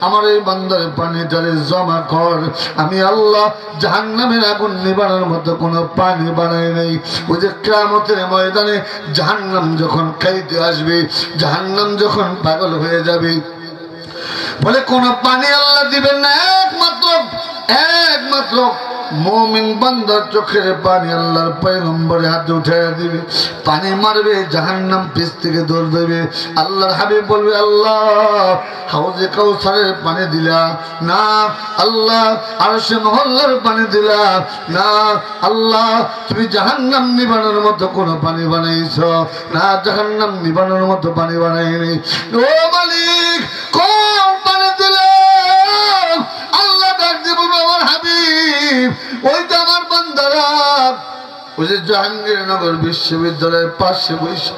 আমার এই বান্দার পানিটারে জমা কর। আমি আল্লাহ জাহান্নামের আগুন নিবানোর মতো কোনো পানি বানাই নাই। ওই যে কিয়ামতের ময়দানে জাহান্নাম যখন খাইতে আসবে, জাহান্নাম যখন পাগল হয়ে যাবে, বলে কোন পানি আল্লাহ দিবেন না, একমাত্র মুমিন বান্দার চোখের পানি আল্লাহর পয়গম্বরের হাতে উঠাইয়া দিবে। পানি মারবে, জাহান্নাম পিছ থেকে দৌড় দেবে। আল্লাহর হাবিব বলবে, আল্লাহ হাউজে কাউসারের পানি দিলা না, আল্লাহ আরশে মহল্লার পানি দিলা না, আল্লাহ তুমি জাহান্নাম নিবানোর মতো কোনো পানি বানাইছো না, জাহান্নাম নিবানোর মতো পানি বানাইনি। ও মালিক, কোন পানি দিলে? আল্লাহ ডাক দিয়ে বলবে, আমার হাবিব, ওইটা আমার বান্দারা ওই যে জাহাঙ্গীরনগর বিশ্ববিদ্যালয়ের পাশে বসে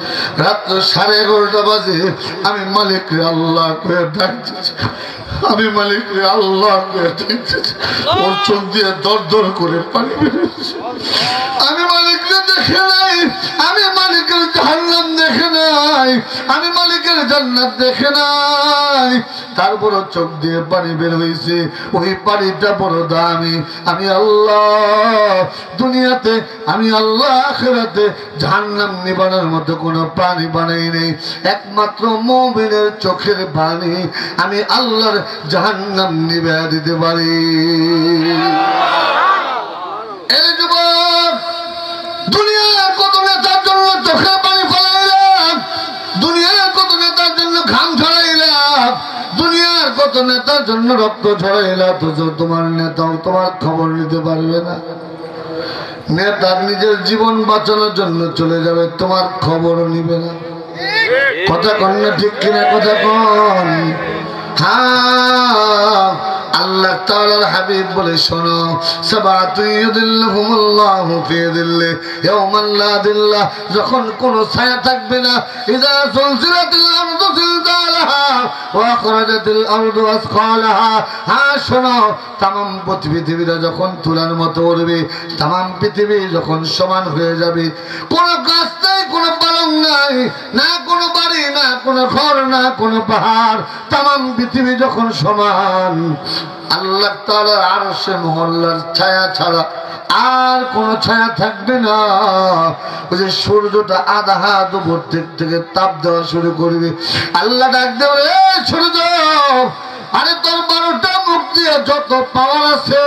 রাত্র 11:30 বাজে আমি মালিক রে আল্লাহ করে ডাকতেছি, আমি মালিক রে আল্লাহ করে ডাকতেছি। ওর চোখ দিয়ে দর দর করে পানি বেরোচ্ছে। আমি মালিককে দেখে নাই, আমি মালিকের জাহান্নাম দেখে নাই, আমি মালিকের জান্নাত দেখে নাই, তারপরও চোখ দিয়ে পানি বের হয়েছে। ওই পানিটা বড় দামি। আমি আল্লাহ দুনিয়াতে, আমি আল্লাহ আখিরাতে জাহান্নাম নিবানোর মতো কোনো পানি বানাই নেই। একমাত্র মুমিনের চোখের পানি আমি আল্লাহর জাহান্নাম নিভিয়ে দিতে পারি। এই যুবক, দুনিয়ার কত নেতার জন্য চোখের পানি ফেলাইলাম, দুনিয়ার কত নেতার জন্য ঘাম ঝরাইলাম, দুনিয়ার কত নেতার জন্য রক্ত ঝরাইলাম, তো তোমার নেতাও তোমার খবর নিতে পারবে না। নেতার নিজের জীবন বাঁচানোর জন্য চলে যাবে, তোমার খবরও নিবে না। কথা কন না ঠিক কিনা? কথা কন। হ্যাঁ, আল্লাহ তাআলার হাবিব বলে শোনো, সাবাতুন ইউদিল্লুহুমুল্লাহু ফি দিল্লি ইয়াওমান লা দিল্লা, যখন কোনো ছায়া থাকবে না। ইযা সুলসিলাতিল আরদু জিলজালাহা ওয়া আখরাজাতিল আরদু আসকালাহা। হ্যাঁ শোনো, তামাম পৃথিবীটা যখন তুলার মতো উড়বে, তামাম পৃথিবী যখন সমান হয়ে যাবে, কোনো গাছ নাই, কোনো পালং নাই, না কোনো বাড়ি, না কোনো ঘর, না কোনো পাহাড়, তামাম পৃথিবী যখন সমান, আল্লাহ তাআলার আরশে মহল্লার ছায়া ছাড়া আর কোন ছায়া থাকবে না। ওই যে সূর্যটা আধা হাত উপর থেকে তাপ দেওয়া শুরু করবে, আল্লাহ ডাক দেবে, এই সূর্য, আরে তোর 12টা মুখ দিয়ে যত পাওয়ার আছে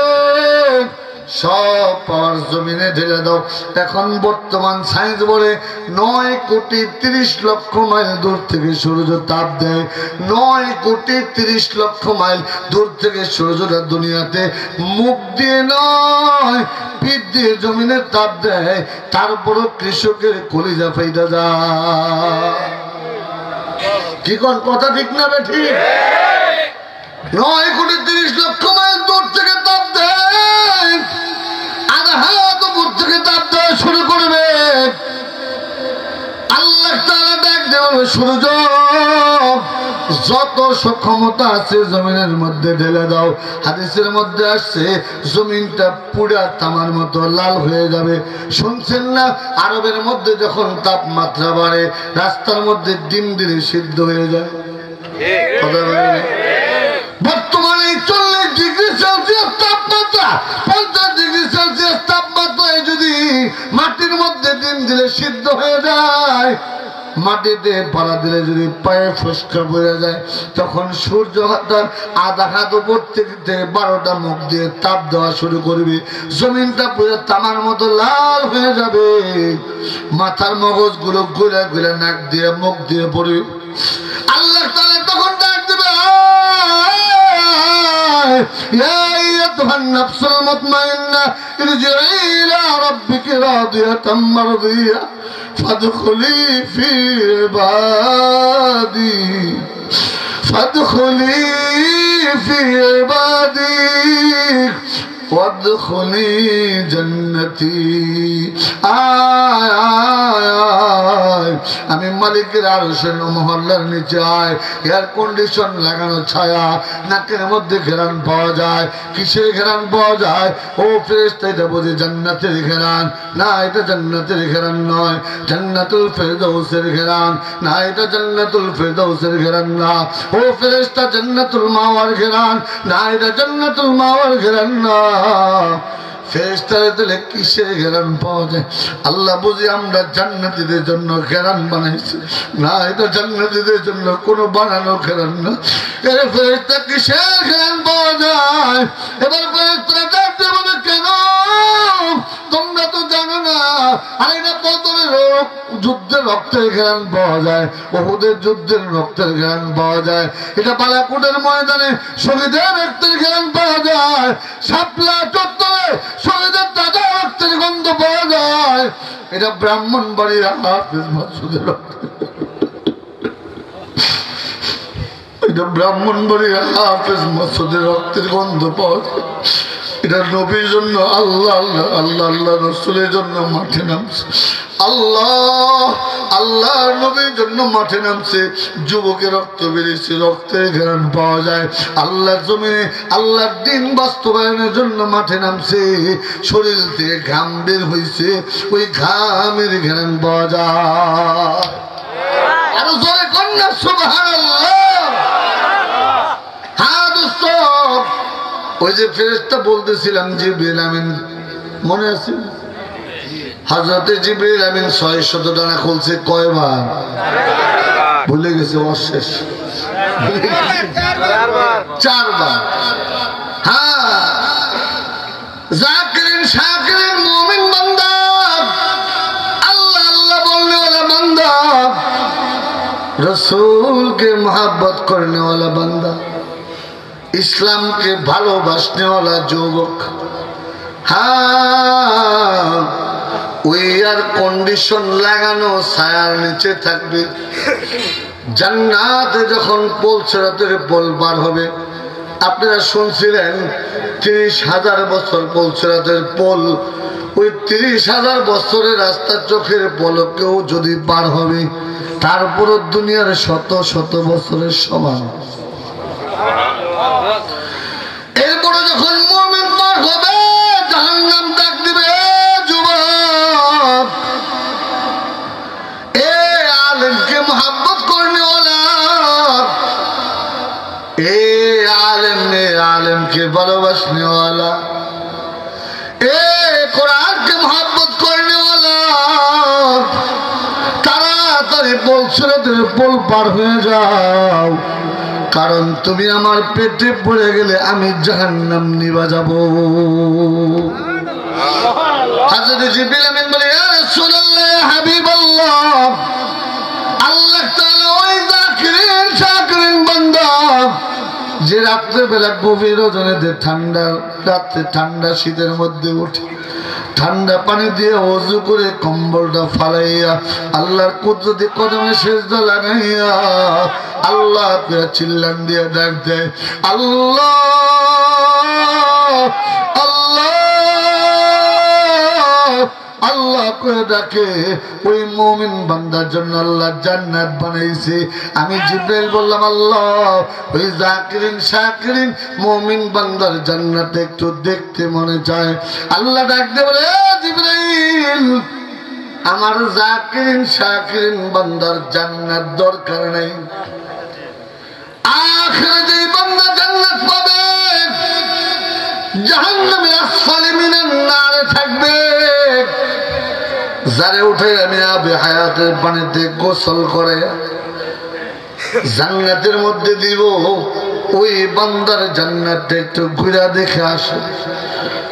সব পাওয়ার জমিনে ঢেলে দাও। এখন বর্তমান সায়েন্স বলে 9,30,00,000 মাইল দূর থেকে সূর্য তাপ দেয়। 9,30,00,000 মাইল দূর থেকে সূর্যটা দুনিয়াতে মুখ দিয়ে নয়, পিঠ দিয়ে জমিনে তাপ দেয়। তারপরও কৃষকের কলিজা ফাইটা যায়। কি কোন কথা ঠিক না বেঠি? 9,30,00,000 মাইল দূর থেকে তাপ দেয়, আধা হাত উপর থেকে তাপ দেওয়া শুরু করবে। আল্লাহ তাআলা ডাক দেবে, সূর্য যত সক্ষমতা আছে জমিনের মধ্যে ঢেলে দাও। হাদিসের মধ্যে আসছে জমিনটা পুরা তামার মতো লাল হয়ে যাবে। শুনছেন না, আরবের মধ্যে যখন তাপমাত্রা বাড়ে রাস্তার মধ্যে ডিম দিলে সিদ্ধ হয়ে যায়। কথা বলেন, বর্তমানে 40 ডিগ্রি সেলসিয়াস তাপমাত্রা, 50 ডিগ্রি সেলসিয়াস তাপমাত্রায় যদি মাটির মধ্যে ডিম দিলে সিদ্ধ হয়ে যায়, মাটিতে পাড়া দিলে যদি পায়ে ফসকা পড়ে যায়, তখন সূর্য আধা হাত উপর থেকে 12টা মুখ দিয়ে তাপ দেওয়া শুরু করবে। জমিনটা পুরো তামার মতো লাল হয়ে যাবে। মাথার মগজগুলো ঘুরে ঘুরে নাক দিয়ে মুখ দিয়ে পড়বে। আল্লাহ তাআলা তখন ডাক দেবে, يا أيتها النفس المطمئنة ارجعي إلى ربك راضية مرضية فادخلي في عبادي فادخلي في عبادي وادخلي جنتي। আমি মালিকের আরশের মহল্লার নিচে আয়, এয়ার কন্ডিশন লাগানো ছায়া, নাকের মধ্যে ঘেরান পাওয়া যায়। কিসের ঘেরান পাওয়া যায়? ও ফেরেশতা, এটা বুঝি জান্নাতের ঘেরান? না, এটা জান্নাতের ঘেরান নয়, জান্নাতুল ফেরদৌসের ঘেরান। না, এটা জান্নাতুল ফেরদৌসের ঘেরান না। ও ফেরেশতা, জান্নাতুল মাওয়ার ঘেরান? না, এটা জান্নাতুল মাওয়ার ঘেরান না। ফেরেশতারা দিলে কিসের ঘেরান পাওয়া যায়? আল্লাহ বুঝি আমরা জান্নাতীদের জন্য ঘেরান বানাইছি? না, এটা জান্নাতীদের জন্য কোনো বানানো ঘেরান না। এর ফেরেশতা কিসের ঘেরান পাওয়া যায়? এবার ফেরেশতারা ডাকতে বলে, কেন তোমরা তো জানো না? আর এটা বদরের যুদ্ধের রক্তের ঘেরান পাওয়া যায়, উহুদের যুদ্ধের রক্তের ঘেরান পাওয়া যায়, এটা বালাকোটের ময়দানে শহীদের রক্তের ঘেরান পাওয়া যায়, শাপলা চত্বরে শহীদের তাজা রক্তের গন্ধ পাওয়া যায়, এটা ব্রাহ্মণবাড়ির হাফেজ মাসুদের রক্ত, এটা ব্রাহ্মণবাড়ির হাফেজ মাসুদের রক্তের গন্ধ পাওয়া যায়। এটা নবীর জন্য আল্লাহ আল্লাহ আল্লাহ আল্লাহ রসুলের জন্য মাঠে নামছে, আল্লাহ আল্লাহ নবীর জন্য মাঠে নামছে। যুবকের রক্ত বেরিয়েছে, রক্তের ঘেরান পাওয়া যায়। আল্লাহর জমিনে আল্লাহর দিন বাস্তবায়নের জন্য মাঠে নামছে, শরীর থেকে ঘাম বের হয়েছে, ওই ঘামের ঘেরান পাওয়া যায়। আরো জোরে কন্যা সুবহানাল্লাহ। হ্যাঁ দোস্ত, ওই যে ফেরেশতা বলতেছিলাম জিবরিল আমিন, মনে আছে? হযরতে জিবরিল আমিন ৬০০ ডানা খুলছে কয়বার? ভুলে গেছে, অশেষ ৪বার। হ্যাঁ, জাকিরিন শাকিরিন মুমিন বান্দা, আল্লাহ আল্লাহ বলনে ওয়ালা বান্দা, রসূলকে মহব্বত করনে ওয়ালা বান্দা, ইসলামকে ভালোবাসনে ওয়ালা যুবক। হ্যাঁ, ওই এয়ার কন্ডিশন লাগানো ছায়ার নিচে থাকবে। জান্নাতে যখন পোল সিরাতের পোল পার হবে, আপনারা শুনছিলেন ৩০,০০০ বছর পোল সিরাতের পোল, ওই ৩০,০০০ বছরের রাস্তা চোখের পলকেও যদি পার হবে, তারপরও দুনিয়ার শত শত বছরের সমান। এরপরে যখন মুমিন পার হবে, জাহান্নাম ডাক দিবে, যুবক এ আলেমকে মহব্বত করনে ওয়ালা, এ আলেমকে ভালোবাসনে ওয়ালা, এ কোরআনকে মহব্বত করনে ওয়ালা, তাড়াতাড়ি পোল সিরাতের পোল পার হয়ে যাও, কারণ তুমি আমার পেটে পড়ে গেলে আমি জাহান্নাম নিবা যাব। হযরত জিবরিল আমিন বলে, ইয়া রাসূলুল্লাহ, ইয়া হাবিবাল্লাহ, আল্লাহ তাআলা ওই জাকিরিন শাকিরিন বান্দা যে রাত্রে বেলা গভীর রজনীতে ঠান্ডা রাত্রে ঠান্ডা শীতের মধ্যে উঠে ঠান্ডা পানি দিয়ে ওযু করে কম্বলটা ফালাইয়া আল্লাহর কুদরতি কদমে সিজদা লাগাইয়া আল্লাহ করে চিল্লান দিয়ে ডাক দেয়, আল্লাহ আল্লাহ আল্লাহ করে ডাকে। ওই মুমিন বান্দার জন্য আল্লাহ জান্নাত বানাইছে। আমি জিবরাইল বললাম, আল্লাহ ওই জাকিরিন শাকিরিন মুমিন বান্দার জান্নাত একটু দেখতে মনে চায়। আল্লাহ ডাক দিয়ে বলে, জিবরাইল, আমার জাকিরিন শাকিরিন বান্দার জান্নাত দরকার নাই। আখিরে যে বান্দা জান্নাত পাবে, জাহান্নামে আসফালে মিনান নার থাকবে। যারে উঠে আমি আবে হায়াতের পানিতে গোসল করে জান্নাতের মধ্যে দিব, ওই বান্দার জান্নাতটা একটু ঘুরে দেখে আসে।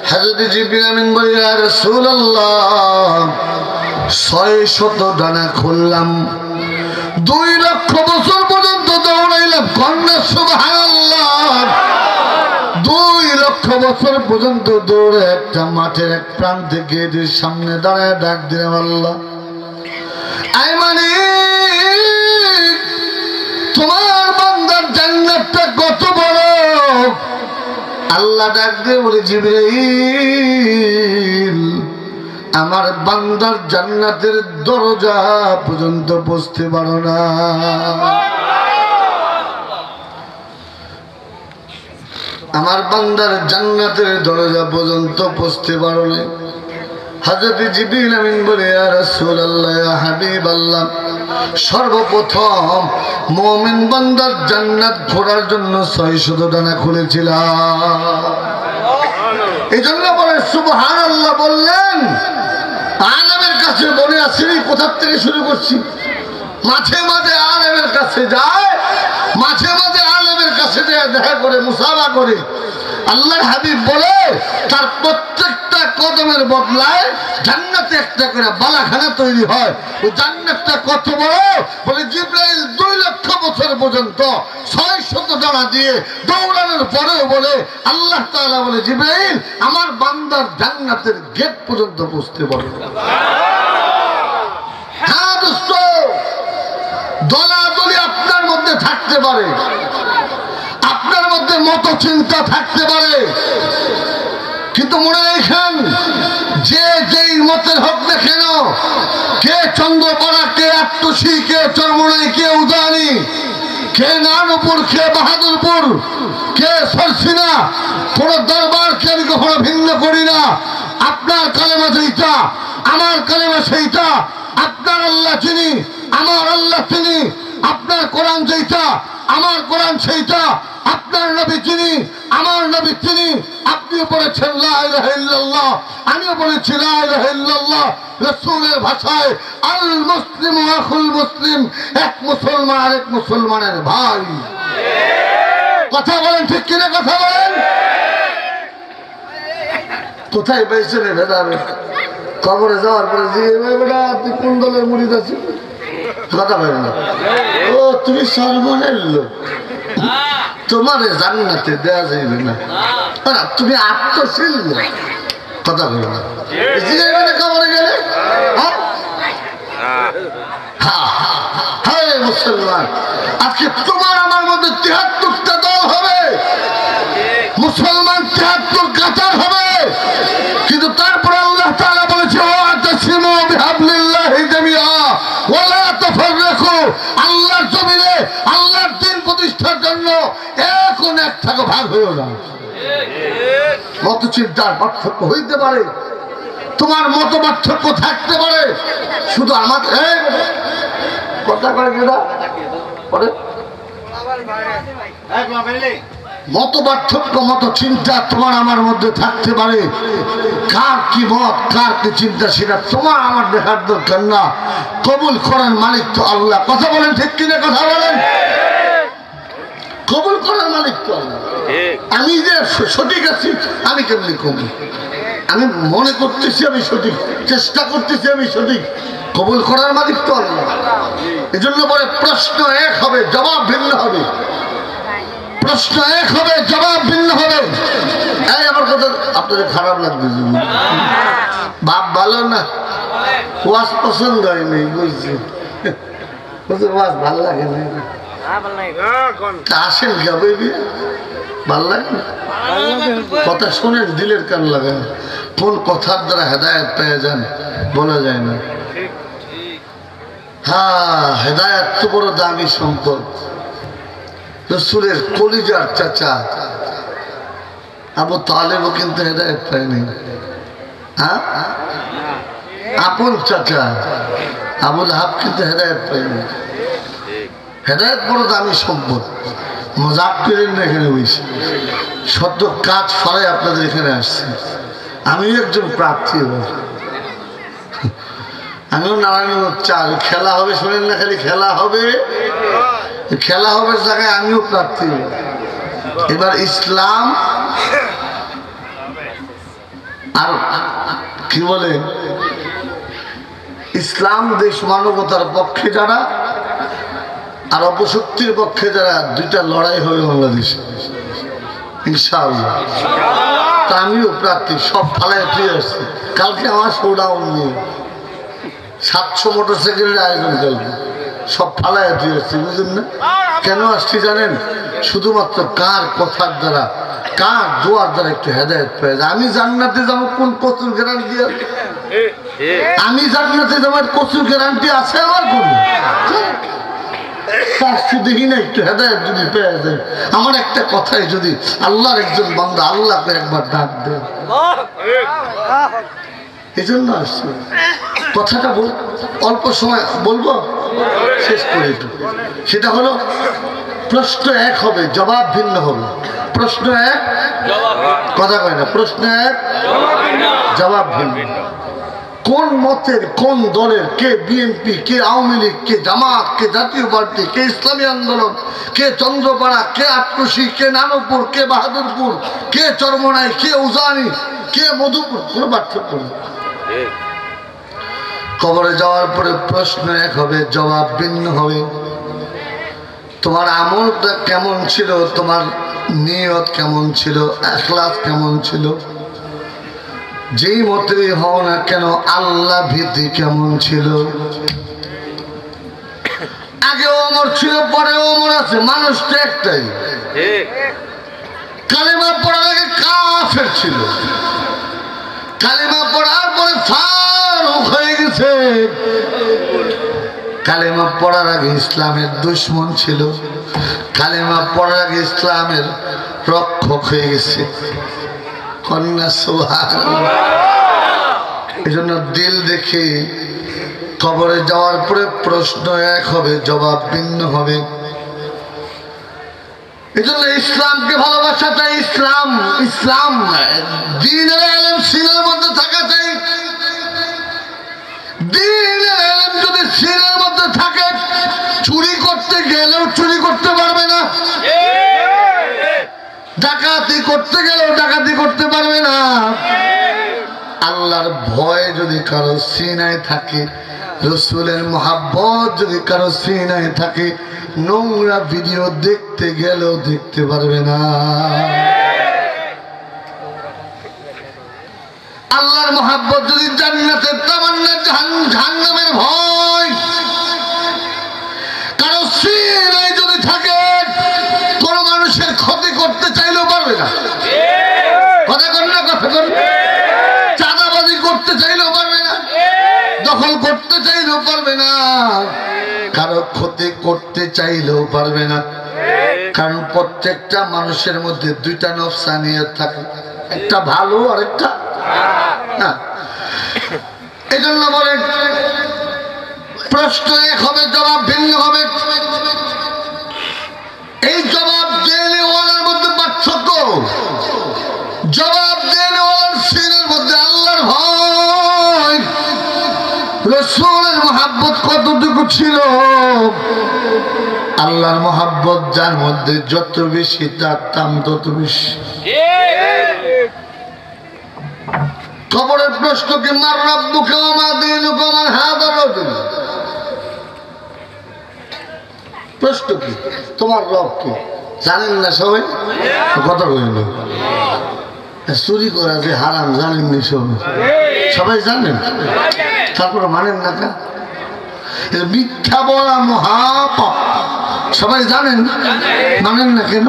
হযরত জিবরিল আমিন বলে, ইয়া রাসূলুল্লাহ, ৬০০ ডানা খুললাম, ২ লক্ষ বছর পর্যন্ত দৌড়াইলাম, কন্যা সুবহানাল্লাহ, ২ লক্ষ বছর পর্যন্ত দৌড়ে একটা মাঠের এক প্রান্তে গেটের সামনে দাঁড়ায় ডাক দিলাম, আল্লাহ আই মালিক, তোমার বান্দার জান্নাতটা কত বড়। আল্লাহ ডাক দিয়ে বলে, জিবরাইল, আমার বান্দার জান্নাতের দরজা পর্যন্ত পৌঁছতে পারো না। আমার বান্দার জান্নাতের দরজা পর্যন্ত পৌঁছতে পারো না। হযরত জিবরিল আমিন বলে, ইয়া রাসূলুল্লাহ, ইয়া হাবিবাল্লাহ, সর্বপ্রথম মুমিন বান্দার জান্নাত ঘোরার জন্য 600 ডানা খুলেছিলাম। এজন্য বলে সুবহানাল্লাহ বললেন। আলেমের কাছে বলে আসিনি, কোথা থেকে শুরু করছি? মাঝে মাঝে আলেমের কাছে যায়, মাঝে মাঝে আলেমের কাছে যায়, দেখা করে মুসাফা করে। আল্লাহর হাবিব বলে তার প্রত্যেকটা কদমের বদলায় জান্নাতে একটা করে বালাখানা তৈরি হয়। ওই জান্নাতটা কত বড়? বলে জিবরাইল 2 লক্ষ বছর পর্যন্ত 600 ডানা দিয়ে দৌড়ানোর পরেও বলে আল্লাহ তাআলা বলে, জিবরাইল আমার বান্দার জান্নাতের গেট পর্যন্ত পৌঁছতে বলে। হ্যাঁ দোস্ত, দলাদলি আপনার মধ্যে থাকতে পারে, আপনার মধ্যে মত চিন্তা থাকতে পারে, কিন্তু মনে রাখেন, যে যেই মতের হোক না কেন, কে চন্দ্রপাড়া, কে আত্মসী, কে চরমনাই, কে উদানি, কে নানুপুর, কে বাহাদুরপুর, কে সরসিনা, কোন দরবারকে আমি কখনো ভিন্ন করি না। আপনার কালেমা যেইটা, আমার কালেমা সেইটা। আপনার আল্লাহ চিনি, আমার আল্লাহ চিনি। আপনার কোরআন যেইটা, আমার কোরআন সেইটা। আপনার নবী চিনি, আমার নবী চিনি। আপনিও বলেছেন লা ইলাহা ইল্লাল্লাহ, আমিও বলেছি লা ইলাহা ইল্লাল্লাহ। রাসূলের ভাষায় আল মুসলিমু আখুল মুসলিম, এক মুসলমান আরেক মুসলমানের ভাই। কথা বলেন ঠিক কিনা? কথা বলেন। কোথায় পাইছেন ভেদাবে? কবরে যাওয়ার পরে যে বেটা তুই কোন দলের মুরিদ আছিস? কথা বলেন না। ও তুমি সর্বনের লোক, তোমারে জান্নাতে দেয়া যাইবে না। তুমি আত্মশীল লোক, কথা বলো না। কবরে গেলে হ্যাঁ মুসলমান, আজকে তোমার আমার মধ্যে 73টা দল হবে, মুসলমান 73 কাতার হবে, কিন্তু তারপরে আল্লাহ তাআলা বলেছে ওয়াতাসিমু বিহাবলিল্লাহি জামিআ ওয়ালা তাফাররাকু। আল্লাহর জমিনে আল্লাহর দ্বীন প্রতিষ্ঠার জন্য এখন এক থাকো, ভাগ হইও না। মত চিন্তার পার্থক্য হইতে পারে, তোমার মত পার্থক্য থাকতে পারে, শুধু আমাদের কথা করে মত পার্থক্য, মত চিন্তা তোমার আমার মধ্যে থাকতে পারে। কার কি মত, কার কি চিন্তা, সেটা তোমার আমার দেখার দরকার না। কবুল করার মালিক তো আল্লাহ। কথা বলেন ঠিক কিনা? কথা বলেন। কবুল করার মালিক তো আল্লাহ। আমি যে সঠিক আছি আমি কেমনি কবুল? আমি মনে করতেছি আমি সঠিক, চেষ্টা করতেছি আমি সঠিক, কবুল করার মালিক তো আল্লাহ। এজন্য বলে প্রশ্ন এক হবে, জবাব ভিন্ন হবে। প্রশ্ন এক হবে, জবাব ভিন্ন হবে। এই আমার কথা আপনাদের খারাপ লাগবে, বাপ ভালো না, ওয়াজ পছন্দ হয়নি, বুঝছি, ওয়াজ ভালো লাগে না, আসেন গাবি ভাল লাগে না, কথা শোনেন, দিলের কান লাগান। কোন কথার দ্বারা হেদায়েত পেয়ে যান বলা যায় না। হ্যাঁ, হেদায়েত তো বড় দামি সম্পদ। রাসূলের কলিজার চাচা আবু তালেবও কিন্তু হেদায়েত পায়নি। হ্যাঁ, আপন চাচা আবু লাহাব কিন্তু হেদায়েত পায়নি। হেদায়েত বড় দামি সম্পদ। মজাক করেন না এখানে বসে, সত্য কাজ ফলে আপনাদের এখানে আসছে। আমিও একজন প্রার্থী, আমিও নারায়ণগঞ্জ চাল খেলা হবে, শোনেন না, খালি খেলা হবে, খেলা হবে জায়গায় আমিও প্রার্থী। এবার ইসলাম আর কি বলে, ইসলাম দেশ মানবতার পক্ষে যারা আর অপশক্তির পক্ষে যারা, দুইটা লড়াই হবে বাংলাদেশে ইনশাআল্লাহ। তা আমিও প্রার্থী, সব ফালায় ফিরে আসছি। কালকে আমার শোডাউন নিয়ে 700 মোটরসাইকেলের আয়োজন, কালকে সব ফালায় ফিরে আসছি। বুঝলেন না কেন আসছি জানেন? শুধুমাত্র কার কথার দ্বারা, কার দোয়ার দ্বারা একটু হেদায়েত পেয়ে যায়। আমি জান্নাতে যাবো কোন প্রচুর গ্যারান্টি আছে? আমি জান্নাতে যাওয়ার কচু গ্যারান্টি আছে আমার কোনো? দেখি না একটু হেদায়েত যদি পেয়ে যায়। আমার একটা কথাই যদি আল্লাহর একজন বান্দা আল্লাহকে একবার ডাক দেয়, এই জন্য আসছে কথাটা অল্প সময় বলবো, শেষ করে একটু। সেটা হলো প্রশ্ন এক হবে, জবাব ভিন্ন হবে। প্রশ্ন এক, কথা কয় না, প্রশ্ন এক, জবাব ভিন্ন। কোন মতের, কোন দলের, কে বিএনপি, কে আওয়ামী লীগ, কে জামাত, কে জাতীয় পার্টি, কে ইসলামী আন্দোলন, কে চন্দ্রপাড়া, কে আটকুশি, কে নানপুর, কে বাহাদুরপুর, কে চরমনাই, কে উজানি, কে মধুপুর, কোনো পার্থক্য নেই। কবরে যাওয়ার পরে প্রশ্ন এক হবে, জবাব ভিন্ন হবে। তোমার আমলটা কেমন ছিল, তোমার নিয়ত কেমন ছিল, ইখলাস কেমন ছিল, যেই মতেই হও না কেন আল্লাহ ভীতি কেমন ছিল। আগে ওমর ছিল, পরে ওমর আছে, মানুষ তো একটাই। কালেমা পড়ার আগে কাফের ছিল, কালেমা পড়ার পরে ফারুক হয়ে গেছে। কালেমা পড়ার আগে ইসলামের দুশমন ছিল, কালেমা পড়ার আগে ইসলামের রক্ষক হয়ে গেছে। কন্যা সুবহানাল্লাহ। এই জন্য দিল দেখে কবরে যাওয়ার পরে প্রশ্ন এক হবে, জবাব ভিন্ন হবে। এই জন্য ইসলামকে ভালোবাসা চাই। ইসলাম, ইসলাম দ্বীনের ইলম সিনার মধ্যে থাকা চাই। দ্বীনের ইলম যদি সিনার মধ্যে থাকে, চুরি করতে গেলেও চুরি করতে পারবে না, ডাকাতি করতে গেলেও ডাকাতি করতে পারবে না। আল্লাহর ভয় যদি কারো সিনায় থাকে, রসুলের মহাব্বত যদি কারো সিনায় থাকে, নোংরা ভিডিও দেখতে গেলেও দেখতে পারবে না। আল্লাহর মহাব্বত যদি জান্নাতের তামান্না, জাহান্নামের ভয় কারো সিনায় যদি থাকে, কোন মানুষের ক্ষতি করতে চাইলেও পারবে না। কথা কর না, কথা কর। চাঁদাবাজি করতে চাইলেও পারবে না, দখল করতে চাইলেও পারবে না, কারো ক্ষতি করতে চাইলেও পারবে না। কারণ প্রত্যেকটা মানুষের মধ্যে দুইটা নফসানিয়ত থাকে, একটা ভালো আর একটা না। এই জন্য বলে প্রশ্ন এক হবে, জবাব ভিন্ন হবে। এই জবাব দেওয়ার মধ্যে পার্থক্য, জবাব দেওয়ার সিনের মধ্যে আল্লাহর ভয়, রাসূলের মহব্বত কতটুকু ছিল। আল্লাহর মহব্বত যার মধ্যে যত বেশি, তার দাম তত বেশি। কবরের প্রশ্ন কি, মার রাব্বুকা ওয়া মা দীনুকা মান হাযা রাজুল। প্রশ্ন কি, তোমার রব কি জানেন না সবাই? কথা বলেন, চুরি করা যে হারাম জানেননি সবাই? সবাই জানেন, তারপরে মানেন না কেন? মিথ্যা বলা মহাপাপ, সবাই জানেন, মানেন না কেন?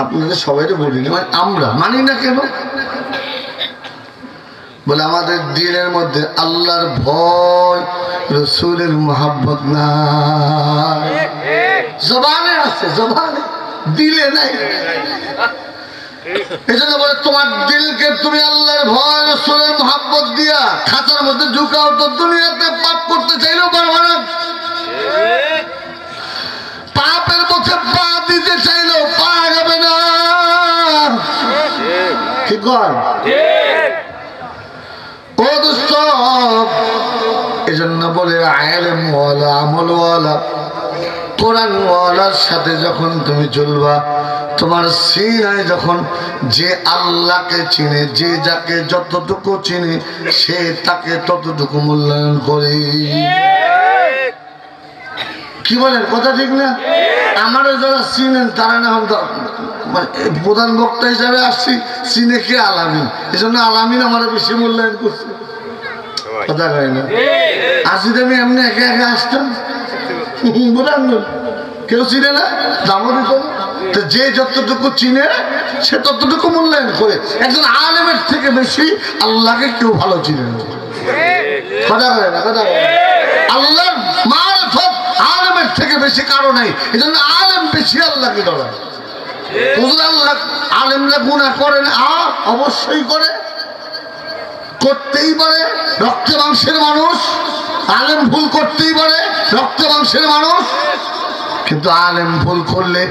আপনাদের সবাই বলি না, আমরা মানি না কেন? বলে আমাদের দিলের মধ্যে আল্লাহর ভয়, রাসূলের মহব্বত নাই। জবানে আছে, জবানে, দিলে নাই। এই জন্য বলে তোমার দিলকে তুমি আল্লাহর ভয়, রাসূলের মহব্বত দিয়া খাঁচার মধ্যে ঢুকাও, তো দুনিয়াতে পাপ করতে চাইলেও পারবে না। পাপের পথে পা দিতে চাইলেও পা যাবে না। ঠিক কর ও দোস্ত। এজন্য বলে আলেম ওয়ালা, আমল ওয়ালা, কোরআন ওয়ালার সাথে যখন তুমি চলবা, তোমার সিনায় যখন যে আল্লাহকে চিনে, যে যাকে যতটুকু চিনে, সে তাকে ততটুকু মূল্যায়ন করে। কি বলেন, কথা ঠিক না? আমারও যারা চিনেন তারা না, প্রধান বক্তা হিসাবে আসছি, চিনে কে আলামিন, এই জন্য আলামিন আমার বেশি মূল্যায়ন করছে। কথা কয় না? আসি আমি এমনি একে একে আসতাম, কেউ চিনে না, দামও দিত না। তো যে যতটুকু চিনে সে ততটুকু মূল্যায়ন করে। একজন আলেমের থেকে বেশি আল্লাহকে কেউ ভালো চিনে না। কথা বলে না, কথা বলে। আল্লাহর মারিফত আলেমের থেকে বেশি কারো নাই, এজন্য আলেম বেশি আল্লাহকে ডরায়। আল্লাহ আলেমরা গুনাহ করে না? অবশ্যই করে, করতেই পারে, রক্ত মাংসের মানুষ। আলেম ভুল করতেই পারে, রক্ত মাংসের মানুষ। কিন্তু আলেম ভুল করলে